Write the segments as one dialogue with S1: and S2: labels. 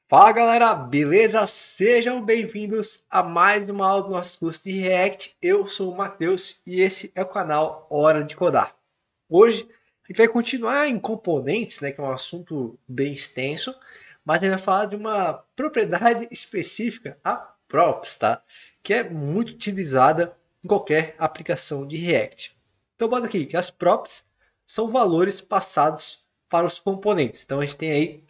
S1: Fala galera, beleza? Sejam bem-vindos a mais uma aula do nosso curso de React. Eu sou o Matheus e esse é o canal Hora de Codar. Hoje a gente vai continuar em componentes, né, que é um assunto bem extenso, mas a gente vai falar de uma propriedade específica, a props, tá? Que é muito utilizada em qualquer aplicação de React. Então bota aqui que as props são valores passados para os componentes. Então a gente tem aí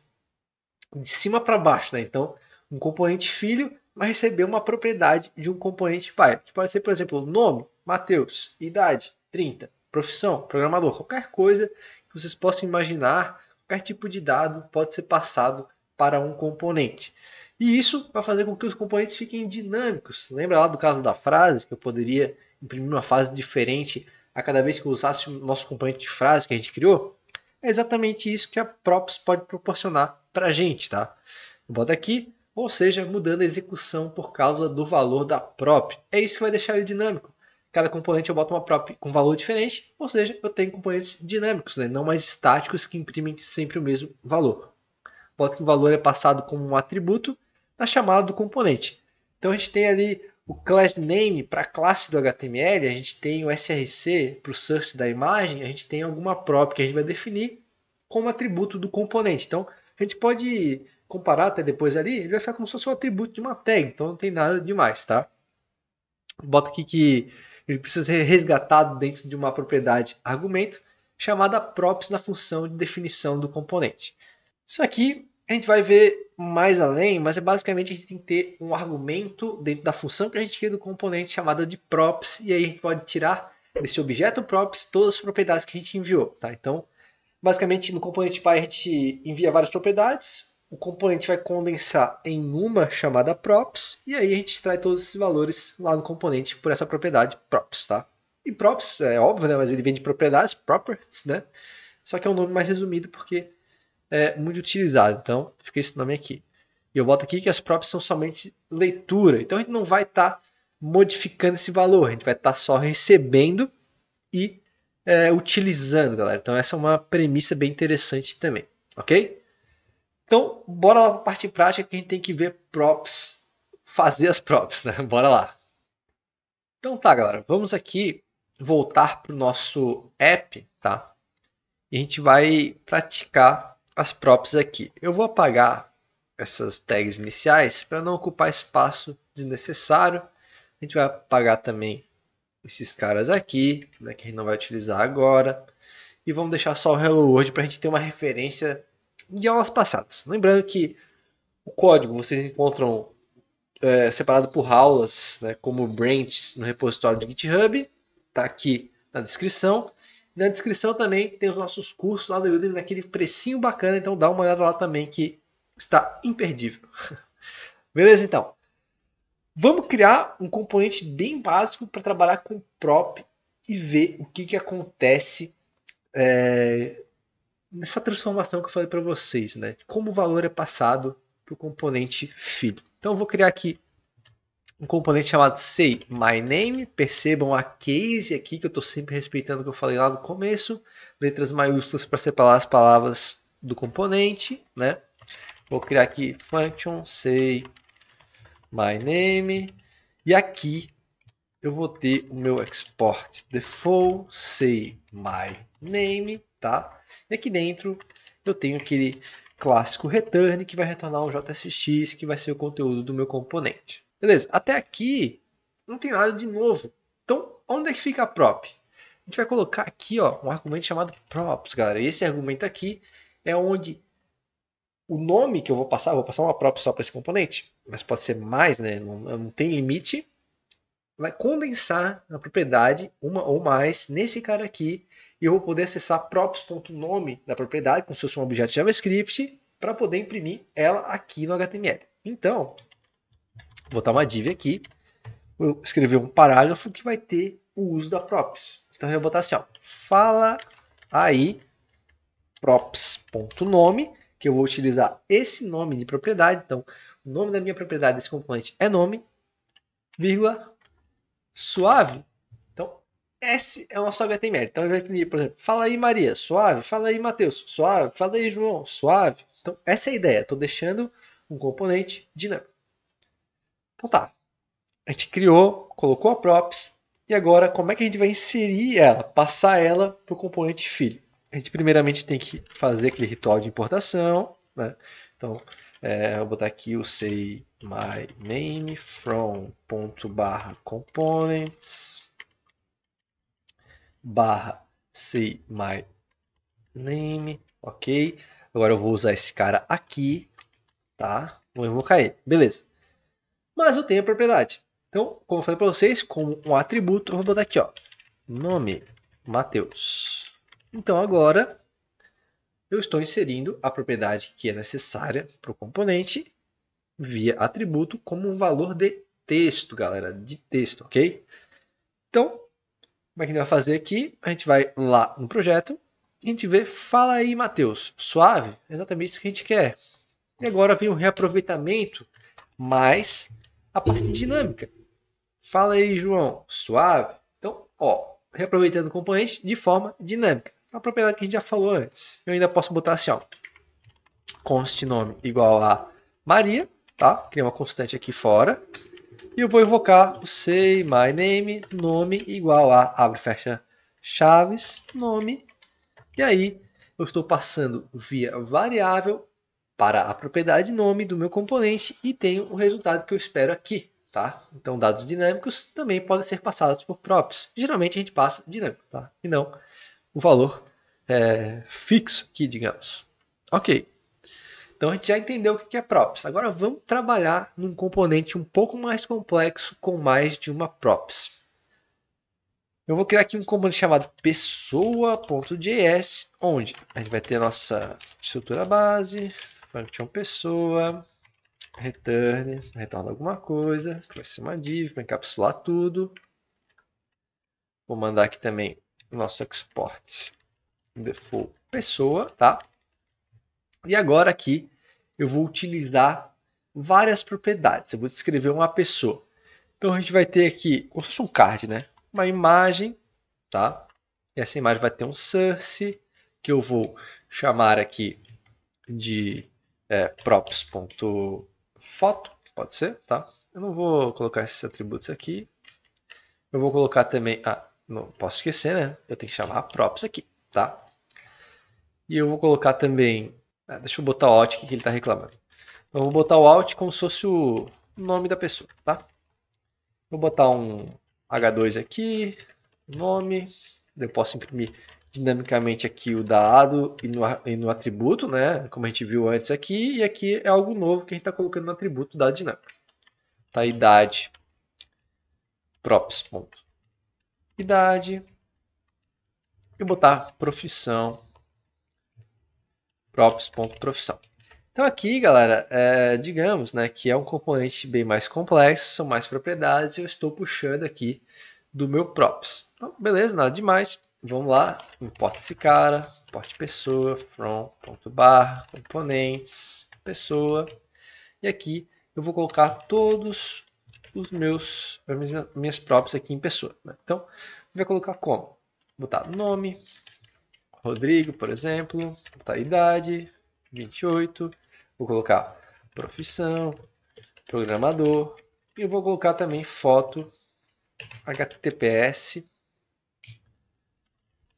S1: de cima para baixo, né? Então, um componente filho vai receber uma propriedade de um componente pai, que pode ser, por exemplo, nome, Matheus, idade, 30, profissão, programador, qualquer coisa que vocês possam imaginar, qualquer tipo de dado pode ser passado para um componente. E isso vai fazer com que os componentes fiquem dinâmicos. Lembra lá do caso da frase, que eu poderia imprimir uma frase diferente a cada vez que eu usasse o nosso componente de frase que a gente criou? É exatamente isso que a Props pode proporcionar para a gente, tá? Bota aqui, ou seja, mudando a execução por causa do valor da prop. É isso que vai deixar ele dinâmico. Cada componente eu boto uma prop com valor diferente, ou seja, eu tenho componentes dinâmicos, né? Não mais estáticos que imprimem sempre o mesmo valor. Boto que o valor é passado como um atributo na chamada do componente. Então a gente tem ali o class name para a classe do HTML, a gente tem o src para o source da imagem, a gente tem alguma prop que a gente vai definir como atributo do componente. Então a gente pode comparar até depois ali, ele vai ficar como se fosse um atributo de uma tag, então não tem nada demais, tá? Bota aqui que ele precisa ser resgatado dentro de uma propriedade argumento chamada props na função de definição do componente. Isso aqui a gente vai ver mais além, mas é basicamente a gente tem que ter um argumento dentro da função que a gente cria do componente chamada de props, e aí a gente pode tirar desse objeto props todas as propriedades que a gente enviou. Tá? Então, basicamente no componente pai a gente envia várias propriedades, o componente vai condensar em uma chamada props, e aí a gente extrai todos esses valores lá no componente por essa propriedade props. Tá? E props é óbvio, né? Mas ele vem de propriedades, properties, né? Só que é um nome mais resumido porque é muito utilizado. Então, fica esse nome aqui. E eu boto aqui que as props são somente leitura. Então, a gente não vai estar modificando esse valor. A gente vai estar só recebendo e utilizando, galera. Então, essa é uma premissa bem interessante também. Ok? Então, bora lá para a parte prática que a gente tem que ver props, fazer as props, né? Bora lá. Então tá, galera. Vamos aqui voltar para o nosso app, tá? E a gente vai praticar as props aqui. Eu vou apagar essas tags iniciais para não ocupar espaço desnecessário. A gente vai apagar também esses caras aqui, né, que a gente não vai utilizar agora. E vamos deixar só o Hello World para a gente ter uma referência de aulas passadas. Lembrando que o código vocês encontram separado por aulas, né, como branches no repositório do GitHub. Está aqui na descrição. Na descrição também tem os nossos cursos lá do Udemy naquele precinho bacana, então dá uma olhada lá também que está imperdível. Beleza, então. Vamos criar um componente bem básico para trabalhar com prop e ver o que acontece nessa transformação que eu falei para vocês, né? Como o valor é passado para o componente filho. Então eu vou criar aqui um componente chamado sayMyName. Percebam a case aqui, que eu estou sempre respeitando o que eu falei lá no começo. Letras maiúsculas para separar as palavras do componente. Né? Vou criar aqui function sayMyName. E aqui eu vou ter o meu export default sayMyName. Tá? E aqui dentro eu tenho aquele clássico return que vai retornar um JSX, que vai ser o conteúdo do meu componente. Beleza, até aqui não tem nada de novo. Então, onde é que fica a prop? A gente vai colocar aqui um argumento chamado props, galera. E esse argumento aqui é onde o nome que eu vou passar uma prop só para esse componente, mas pode ser mais, né? Não tem limite. Vai condensar na propriedade uma ou mais nesse cara aqui e eu vou poder acessar props.nome da propriedade, como se fosse um objeto JavaScript, para poder imprimir ela aqui no HTML. Então, vou botar uma div aqui, vou escrever um parágrafo que vai ter o uso da props. Então, eu vou botar assim, fala aí props.nome, que eu vou utilizar esse nome de propriedade. Então, o nome da minha propriedade desse componente é nome, vírgula, suave. Então, esse é o nosso HTML. Então, ele vai definir, por exemplo, fala aí Maria, suave. Fala aí Matheus, suave. Fala aí João, suave. Então, essa é a ideia. Estou deixando um componente dinâmico. Então tá, a gente criou, colocou a props, e agora como é que a gente vai inserir ela, passar ela para o componente filho? A gente primeiramente tem que fazer aquele ritual de importação, né? Então, eu vou botar aqui o say my name from .components say my name, ok? Agora eu vou usar esse cara aqui, tá? Vou invocar ele, beleza. Mas eu tenho a propriedade. Então, como eu falei para vocês, como um atributo, eu vou botar aqui, ó, nome Matheus. Então agora eu estou inserindo a propriedade que é necessária para o componente via atributo como um valor de texto, galera, de texto, ok? Então, como é que a gente vai fazer aqui? A gente vai lá no projeto e a gente vê, fala aí, Matheus, suave, exatamente isso que a gente quer. E agora vem o reaproveitamento, mais a parte dinâmica. Fala aí, João, suave. Então, ó, reaproveitando o componente de forma dinâmica. A propriedade que a gente já falou antes. Eu ainda posso botar assim, ó, const nome igual a Maria, tá? Criei uma constante aqui fora. E eu vou invocar o say my name, nome igual a, abre e fecha chaves, nome. E aí eu estou passando via variável para a propriedade nome do meu componente e tenho o resultado que eu espero aqui. Tá? Então, dados dinâmicos também podem ser passados por props. Geralmente a gente passa dinâmico, tá? E não o valor fixo aqui, digamos. Ok. Então a gente já entendeu o que é props. Agora vamos trabalhar num componente um pouco mais complexo com mais de uma props. Eu vou criar aqui um componente chamado pessoa.js, onde a gente vai ter a nossa estrutura base, function pessoa, retorna alguma coisa, que vai ser uma div, vai encapsular tudo. Vou mandar aqui também o nosso export default pessoa, tá? E agora aqui eu vou utilizar várias propriedades. Eu vou descrever uma pessoa. Então a gente vai ter aqui, como se fosse um card, né? Uma imagem, tá? E essa imagem vai ter um source, que eu vou chamar aqui de props.foto, pode ser, tá? Eu não vou colocar esses atributos aqui. Eu vou colocar também, não posso esquecer, né? Eu tenho que chamar a props aqui, tá? E eu vou colocar também, deixa eu botar o alt aqui que ele está reclamando. Eu vou botar o alt como se fosse o nome da pessoa, tá? Vou botar um H2 aqui, nome, eu posso imprimir dinamicamente aqui o dado e no atributo, né? Como a gente viu antes aqui, e aqui é algo novo que a gente está colocando no atributo dado dinâmico. Tá, idade, props.idade, e botar profissão, props.profissão. Então aqui, galera, digamos, né, que é um componente bem mais complexo, são mais propriedades, e eu estou puxando aqui do meu props. Então, beleza, nada demais. Vamos lá, importa esse cara, import pessoa, from.bar, componentes, pessoa. E aqui eu vou colocar todos os minhas props aqui em pessoa. Né? Então, vai colocar como? Vou botar nome, Rodrigo, por exemplo, botar idade, 28, vou colocar profissão, programador, e eu vou colocar também foto, HTTPS,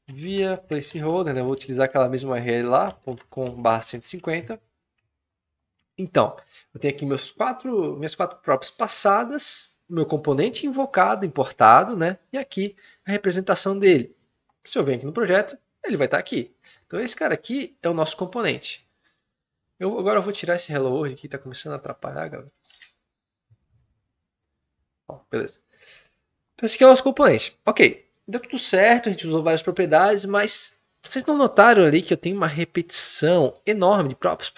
S1: via placeholder, né? Eu vou utilizar aquela mesma URL lá, .com/150. Então, eu tenho aqui minhas quatro props passadas, meu componente invocado, importado, né? E aqui a representação dele. Se eu venho aqui no projeto, ele vai estar aqui. Então esse cara aqui é o nosso componente. Agora eu vou tirar esse hello world aqui, está começando a atrapalhar, galera. Ó, beleza. Então esse aqui é o nosso componente. Ok, deu tudo certo, a gente usou várias propriedades, mas vocês não notaram ali que eu tenho uma repetição enorme de props.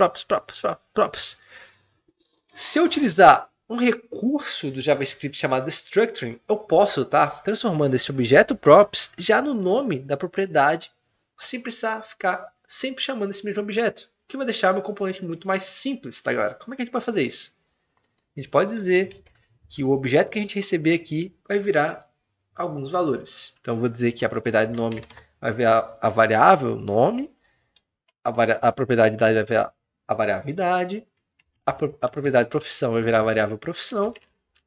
S1: Se eu utilizar um recurso do JavaScript chamado structuring, eu posso estar transformando esse objeto props já no nome da propriedade, sem precisar ficar sempre chamando esse mesmo objeto, que vai deixar meu componente muito mais simples, tá, galera? Como é que a gente pode fazer isso? A gente pode dizer que o objeto que a gente receber aqui vai virar alguns valores. Então, eu vou dizer que a propriedade nome vai virar a variável nome, a propriedade idade vai virar a variável idade, a propriedade profissão vai virar a variável profissão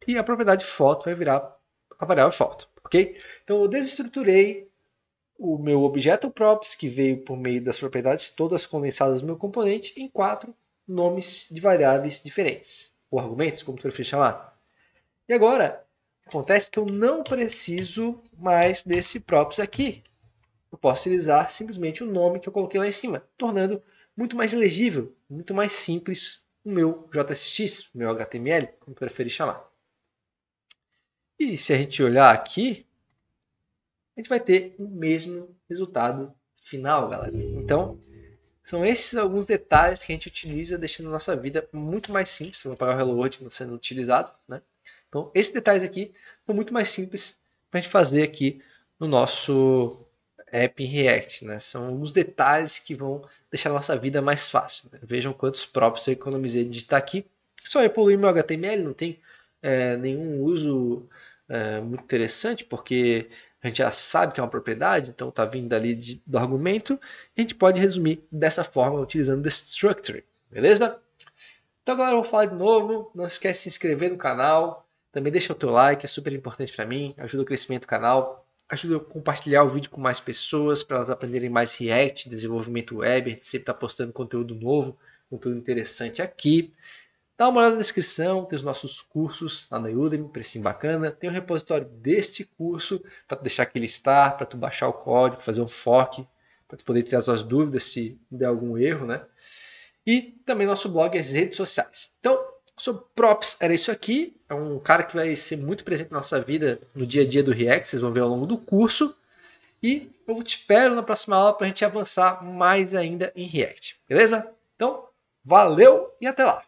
S1: e a propriedade foto vai virar a variável foto, ok? Então eu desestruturei o meu objeto props, que veio por meio das propriedades todas condensadas no meu componente, em 4 nomes de variáveis diferentes, ou argumentos, como tu preferir chamar. E agora, acontece que eu não preciso mais desse props aqui. Eu posso utilizar simplesmente o nome que eu coloquei lá em cima, tornando muito mais legível, muito mais simples o meu JSX, o meu HTML, como preferir chamar. E se a gente olhar aqui, a gente vai ter o mesmo resultado final, galera. Então, são esses alguns detalhes que a gente utiliza, deixando a nossa vida muito mais simples. Vou apagar o Hello World sendo utilizado, né? Então, esses detalhes aqui são muito mais simples para a gente fazer aqui no nosso app em React, né? São alguns detalhes que vão deixar a nossa vida mais fácil, né? Vejam quantos props eu economizei de digitar aqui. Só evoluir meu HTML, não tem nenhum uso muito interessante, porque a gente já sabe que é uma propriedade, então está vindo ali do argumento. A gente pode resumir dessa forma, utilizando the structure, beleza? Então, galera, eu vou falar de novo. Não esquece de se inscrever no canal. Também deixa o teu like, é super importante para mim. Ajuda o crescimento do canal. Ajuda a compartilhar o vídeo com mais pessoas, para elas aprenderem mais React, desenvolvimento web. A gente sempre está postando conteúdo novo, conteúdo interessante aqui. Dá uma olhada na descrição, tem os nossos cursos lá na Udemy, precinho bacana. Tem um repositório deste curso para tu deixar aqui listar, para tu baixar o código, fazer um fork, para tu poder tirar suas dúvidas se der algum erro, né? E também nosso blog e as redes sociais. Então, sobre props, era isso aqui. É um cara que vai ser muito presente na nossa vida no dia a dia do React, vocês vão ver ao longo do curso. E eu te espero na próxima aula para a gente avançar mais ainda em React, beleza? Então, valeu e até lá!